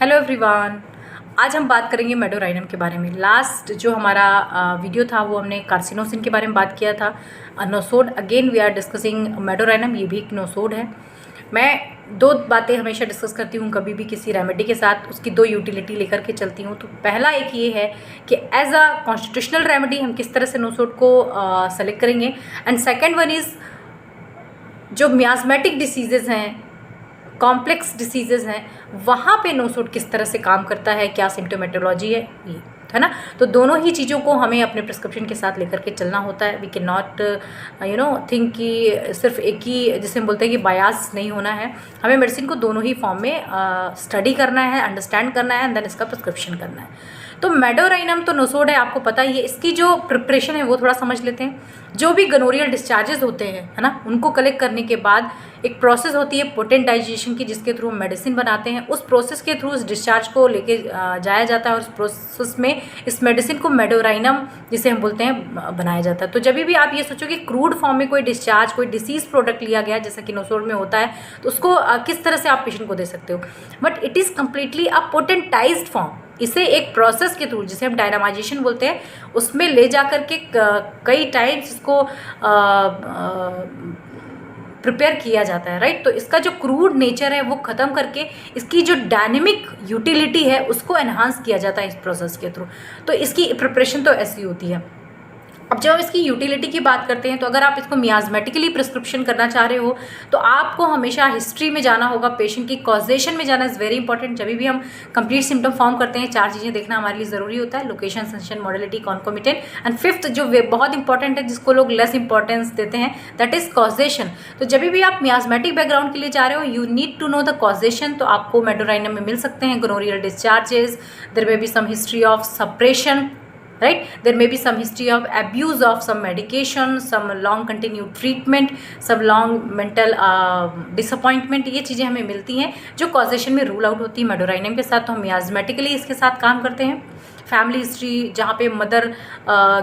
Hello everyone. आज हम बात करेंगे मेडोराइनम के बारे में। लास्ट जो हमारा वीडियो था वो हमने कार्सिनोसिन के बारे में बात किया था। Nosode, again we are discussing medorrhinum, ये भी एक नोसोड है। मैं दो बातें हमेशा डिस्कस करती हूँ कभी भी किसी रेमेडी के साथ, उसकी दो यूटिलिटी लेकर के चलती हूँ। तो पहला एक ये है कि एज अ कॉन्स्टिट्यूशनल रेमेडी हम किस तरह से नोसोड को सेलेक्ट करेंगे, एंड सेकेंड वन इज़ जो मियाज़मेटिक डिसीजेज़ हैं, कॉम्प्लेक्स डिसीजेज़ हैं, वहाँ पे नोसोड किस तरह से काम करता है, क्या सिम्टोमेटोलॉजी है, ये है ना। तो दोनों ही चीज़ों को हमें अपने प्रिस्क्रिप्शन के साथ लेकर के चलना होता है। वी कैन नॉट थिंक कि सिर्फ एक ही, जिसे हम बोलते हैं कि बायास नहीं होना है। हमें मेडिसिन को दोनों ही फॉर्म में स्टडी करना है, अंडरस्टैंड करना है, एंड देन इसका प्रिस्क्रिप्शन करना है। तो मेडोराइनम तो नोसोड है, आपको पता ही है। इसकी जो प्रिपरेशन है वो थोड़ा समझ लेते हैं। जो भी गनोरियल डिस्चार्जेस होते हैं, है ना, उनको कलेक्ट करने के बाद एक प्रोसेस होती है पोटेंटाइजेशन की, जिसके थ्रू मेडिसिन बनाते हैं। उस प्रोसेस के थ्रू इस डिस्चार्ज को लेके जाया जाता है, और उस प्रोसेस में इस मेडिसिन को मेडोराइनम जिसे हम बोलते हैं बनाया जाता है। तो जब भी आप ये सोचो कि क्रूड फॉर्म में कोई डिस्चार्ज, कोई डिसीज प्रोडक्ट लिया गया जैसा कि नोसोड में होता है, तो उसको किस तरह से आप पेशेंट को दे सकते हो, but it is completely a potentized form. इसे एक प्रोसेस के थ्रू, जिसे हम डायनामाइजेशन बोलते हैं, उसमें ले जा कर के कई टाइम्स इसको प्रिपेयर किया जाता है, राइट। तो इसका जो क्रूड नेचर है वो ख़त्म करके इसकी जो डायनेमिक यूटिलिटी है उसको एनहांस किया जाता है इस प्रोसेस के थ्रू। तो इसकी प्रिपरेशन तो ऐसी होती है। अब जब हम इसकी यूटिलिटी की बात करते हैं, तो अगर आप इसको मियाज़मेटिकली प्रिस्क्रिप्शन करना चाह रहे हो तो आपको हमेशा हिस्ट्री में जाना होगा, पेशेंट की कॉजेशन में जाना इज़ वेरी इंपॉर्टेंट। जब भी हम कंप्लीट सिम्टम फॉर्म करते हैं, चार चीज़ें देखना हमारे लिए ज़रूरी होता है: location, sensation, modality, concomitant, and fifth जो बहुत इंपॉर्टेंट है, जिसको लोग लेस इंपॉर्टेंस देते हैं, दैट इज़ कॉजेशन। तो जब भी आप मियाज़मेटिक बैकग्राउंड के लिए जा रहे हो, you need to know the causation. तो आपको मेडोराइनम में मिल सकते हैं gonorrhoeal discharges, there may be some history of suppression, right, there may be some history of abuse of some medication, some long continued treatment, some long mental disappointment। ये चीज़ें हमें मिलती हैं जो कॉजेशन में रूल आउट होती है Medorrhinum के साथ। तो हम मियाज़मेटिकली इसके साथ काम करते हैं। फैमिली हिस्ट्री, जहाँ पे मदर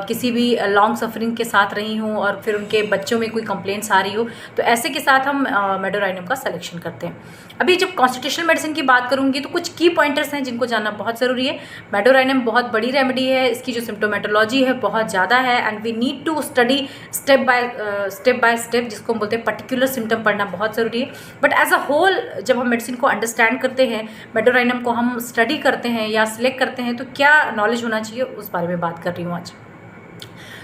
किसी भी लॉन्ग सफरिंग के साथ रही हूँ और फिर उनके बच्चों में कोई कंप्लेंट्स आ रही हो, तो ऐसे के साथ हम मेडोराइनम का सिलेक्शन करते हैं। अभी जब कॉन्स्टिट्यूशनल मेडिसिन की बात करूँगी तो कुछ की पॉइंटर्स हैं जिनको जानना बहुत ज़रूरी है। मेडोराइनम बहुत बड़ी रेमेडी है, इसकी जो सिम्टोमेटोलॉजी है बहुत ज़्यादा है, and we need to study step by step, जिसको हम बोलते हैं पर्टिकुलर सिम्टम पढ़ना बहुत ज़रूरी है। बट एज अ होल जब हम मेडिसिन को अंडरस्टैंड करते हैं, मेडोराइनम को हम स्टडी करते हैं या सिलेक्ट करते हैं, तो क्या नॉलेज होना चाहिए उस बारे में बात कर रही हूँ आज।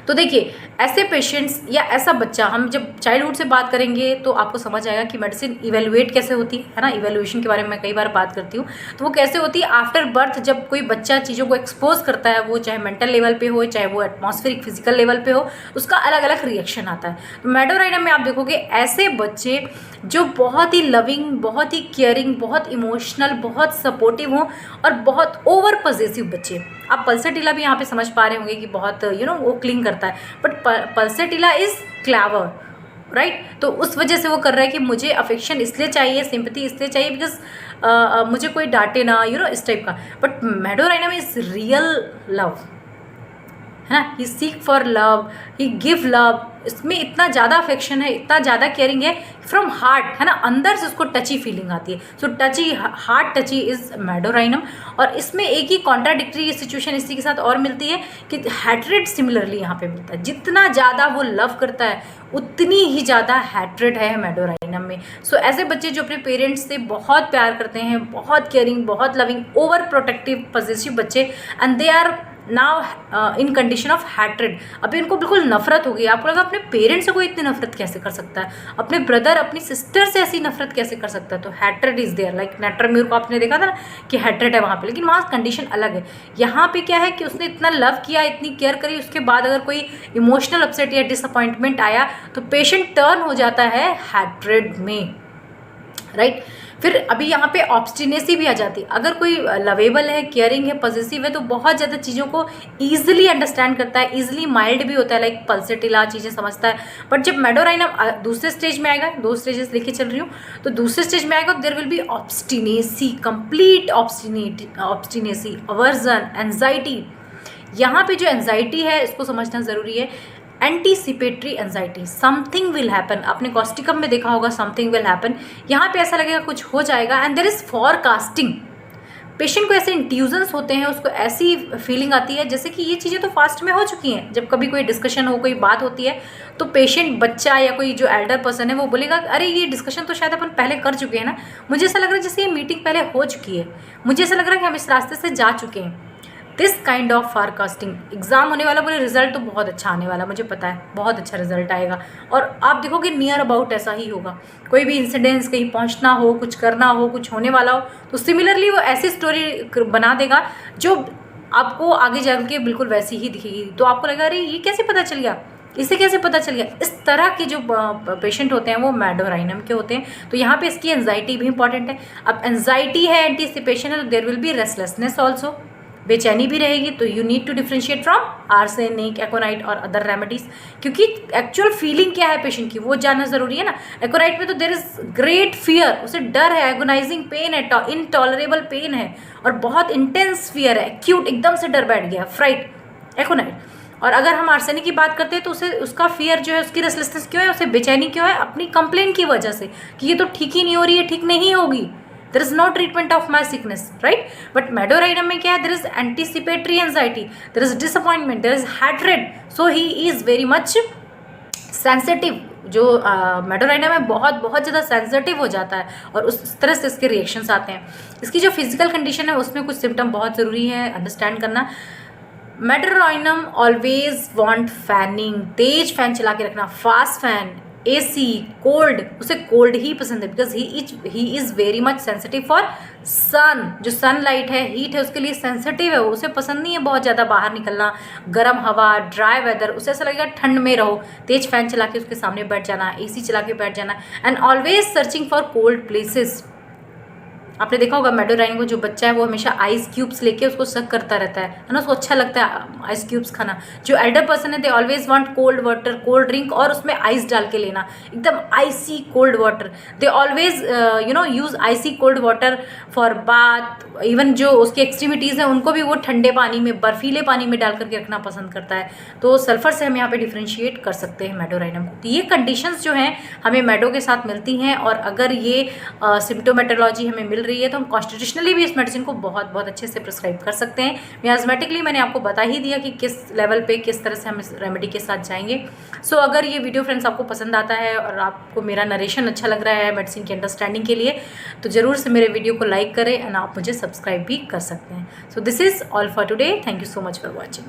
तो देखिए, ऐसे पेशेंट्स या ऐसा बच्चा, हम जब चाइल्डहुड से बात करेंगे तो आपको समझ आएगा कि मेडिसिन इवेलुएट कैसे होती है ना। इवेलुएशन के बारे में मैं कई बार बात करती हूँ। तो वो कैसे होती है, आफ्टर बर्थ जब कोई बच्चा चीज़ों को एक्सपोज करता है, वो चाहे मेंटल लेवल पे हो, चाहे वो एटमॉस्फेरिक फिजिकल लेवल पे हो, उसका अलग अलग रिएक्शन आता है। तो मेडोराइनम में आप देखोगे ऐसे बच्चे जो बहुत ही लविंग, बहुत ही केयरिंग, बहुत इमोशनल, बहुत सपोर्टिव हों, और बहुत ओवर पॉजेसिव बच्चे। आप पल्सेटिला भी यहाँ पे समझ पा रहे होंगे कि बहुत वो क्लिंग करता है, but pulsatilla is clever, right. तो उस वजह से वो कर रहा है कि मुझे अफेक्शन इसलिए चाहिए, सिंपैथी इसलिए चाहिए बिकॉज मुझे कोई डांटे ना, इस टाइप का। But Medorrhinum is real love, है ना। He seek for love, he give love. इसमें इतना ज़्यादा अफेक्शन है, इतना ज़्यादा केयरिंग है फ्रॉम हार्ट, है ना। अंदर से उसको टची फीलिंग आती है। So touchy, heart touchy is Medorrhinum. और इसमें एक ही कॉन्ट्राडिक्टरी सिचुएशन इसी के साथ और मिलती है कि हैट्रेड सिमिलरली यहाँ पे मिलता है। जितना ज़्यादा वो लव करता है उतनी ही ज़्यादा हैट्रेड है मेडोराइनम में। सो ऐसे बच्चे जो अपने पेरेंट्स से बहुत प्यार करते हैं, बहुत केयरिंग, बहुत लविंग, ओवर प्रोटेक्टिव, पॉजेसिव बच्चे, and they are now in condition of hatred. अभी उनको बिल्कुल नफरत हो गई। आपको लगा अपने पेरेंट्स से कोई इतनी नफरत कैसे कर सकता है, अपने ब्रदर, अपनी सिस्टर से ऐसी नफरत कैसे कर सकता है। तो hatred is there, like natrum mur को आपने देखा था ना कि हैट्रेड है वहाँ पे, लेकिन वहाँ कंडीशन अलग है। यहाँ पे क्या है कि उसने इतना लव किया, इतनी केयर करी, उसके बाद अगर कोई इमोशनल अपसेट या डिसअपॉइंटमेंट आया तो पेशेंट टर्न हो जाता है हैट्रेड में, राइट। फिर अभी यहाँ पे ऑब्स्टिनेसी भी आ जाती है। अगर कोई लवेबल है, केयरिंग है, पॉजिटिव है, तो बहुत ज़्यादा चीज़ों को ईजिली अंडरस्टैंड करता है, ईजिली माइल्ड भी होता है, लाइक पल्सेटिला चीज़ें समझता है। बट जब मेडोराइनम दूसरे स्टेज में आएगा, 2 स्टेजेस लेके चल रही हूँ, तो दूसरे स्टेज में आएगा, there will be obstinacy, complete obstinacy, aversion, anxiety. यहाँ पे जो एंजाइटी है इसको समझना ज़रूरी है। Anticipatory anxiety, something will happen. आपने कॉस्टिकम में देखा होगा समथिंग विल हैपन। यहाँ पे ऐसा लगेगा कुछ हो जाएगा। And there is forecasting, patient को ऐसे इंट्यूजन्स होते हैं, उसको ऐसी फीलिंग आती है जैसे कि ये चीज़ें तो फास्ट में हो चुकी हैं। जब कभी कोई डिस्कशन हो, कोई बात होती है, तो पेशेंट, बच्चा या कोई जो एल्डर पर्सन है वो बोलेगा अरे ये डिस्कशन तो शायद अपन पहले कर चुके हैं ना, मुझे ऐसा लग रहा है जैसे ये मीटिंग पहले हो चुकी है, मुझे ऐसा लग रहा है कि हम इस रास्ते से जा चुके हैं। This kind of forecasting. Exam होने वाला, बोले रिजल्ट तो बहुत अच्छा आने वाला, मुझे पता है बहुत अच्छा रिजल्ट आएगा, और आप देखोगे नियर अबाउट ऐसा ही होगा। कोई भी इंसिडेंस, कहीं पहुंचना हो, कुछ करना हो, कुछ होने वाला हो, तो सिमिलरली वो ऐसी स्टोरी बना देगा जो आपको आगे जाकर के बिल्कुल वैसी ही दिखेगी। तो आपको लगा अरे ये कैसे पता चल गया, इसे कैसे पता चल गया। इस तरह के जो पेशेंट होते हैं वो मैडोराइनम के होते हैं। तो यहाँ पे इसकी एंजाइटी भी इंपॉर्टेंट है। अब एंजाइटी है, एंटीसिपेशन है, तो there will be restlessness also, बेचैनी भी रहेगी। तो you need to differentiate from arsenic, aconite और अदर रेमेडीज, क्योंकि एक्चुअल फीलिंग क्या है पेशेंट की वो जानना जरूरी है ना। एकोनाइट में तो देयर इज ग्रेट फियर, उसे डर है, एगोनाइजिंग पेन है, इनटॉलरेबल पेन है और बहुत इंटेंस फियर है, एक्यूट, एकदम से डर बैठ गया, फ्राइट, एकोनाइट। और अगर हम आर्सेनिक की बात करते हैं तो उसे, उसका फियर जो है, उसकी रेस्टलेसनेस क्यों है, उसे बेचैनी क्यों है, अपनी कंप्लेन की वजह से कि ये तो ठीक ही नहीं हो रही है, ठीक नहीं होगी, there is no treatment of my sickness, right? But मैडोराइनम में क्या है, there is anticipatory anxiety, there is disappointment, there is hatred, so he is very much sensitive। जो मैडोराइनम में बहुत बहुत ज़्यादा सेंसिटिव हो जाता है और उस तरह से इसके रिएक्शंस आते हैं। इसकी जो फिजिकल कंडीशन है उसमें कुछ सिम्टम बहुत ज़रूरी है अंडरस्टैंड करना। मैडोराइनम ऑलवेज वांट फैनिंग, तेज फैन चला के रखना, फास्ट फैन, एसी, कोल्ड, उसे कोल्ड ही पसंद है, because he is very much sensitive for sun. जो सनलाइट है, हीट है, उसके लिए सेंसिटिव है, उसे पसंद नहीं है बहुत ज़्यादा बाहर निकलना, गर्म हवा, ड्राई वेदर, उसे ऐसा लगेगा ठंड में रहो, तेज फैन चला के उसके सामने बैठ जाना, एसी चला के बैठ जाना, and always searching for cold places. आपने देखा होगा मैडोराइनम को जो बच्चा है वो हमेशा आइस क्यूब्स लेके उसको सक करता रहता है ना, उसको अच्छा लगता है आइस क्यूब्स खाना। जो एल्डर पर्सन है they always want cold water, cold drink, और उसमें आइस डाल के लेना, एकदम icy cold water. They always use icy cold water for bath. Even जो उसकी एक्सट्रीमिटीज़ हैं उनको भी वो ठंडे पानी में, बर्फीले पानी में डाल करके रखना पसंद करता है। तो सल्फर से हम यहाँ पे डिफ्रेंशिएट कर सकते हैं मैडोराइनम को। तो ये कंडीशंस जो हैं हमें मैडो के साथ मिलती हैं, और अगर ये सिम्टोमेटोलॉजी हमें मिल रही है तो हम कॉन्स्टिट्यूशनली भी इस मेडिसिन को बहुत बहुत अच्छे से प्रिस्क्राइब कर सकते हैं। मियाज़मेटिकली मैंने आपको बता ही दिया कि किस लेवल पे किस तरह से हम इस रेमेडी के साथ जाएंगे। सो अगर ये वीडियो फ्रेंड्स आपको पसंद आता है और आपको मेरा नरेशन अच्छा लग रहा है मेडिसिन की अंडरस्टैंडिंग के लिए, तो ज़रूर से मेरे वीडियो को लाइक करें एंड आप मुझे सब्सक्राइब भी कर सकते हैं। So this is all for today. Thank you so much for watching.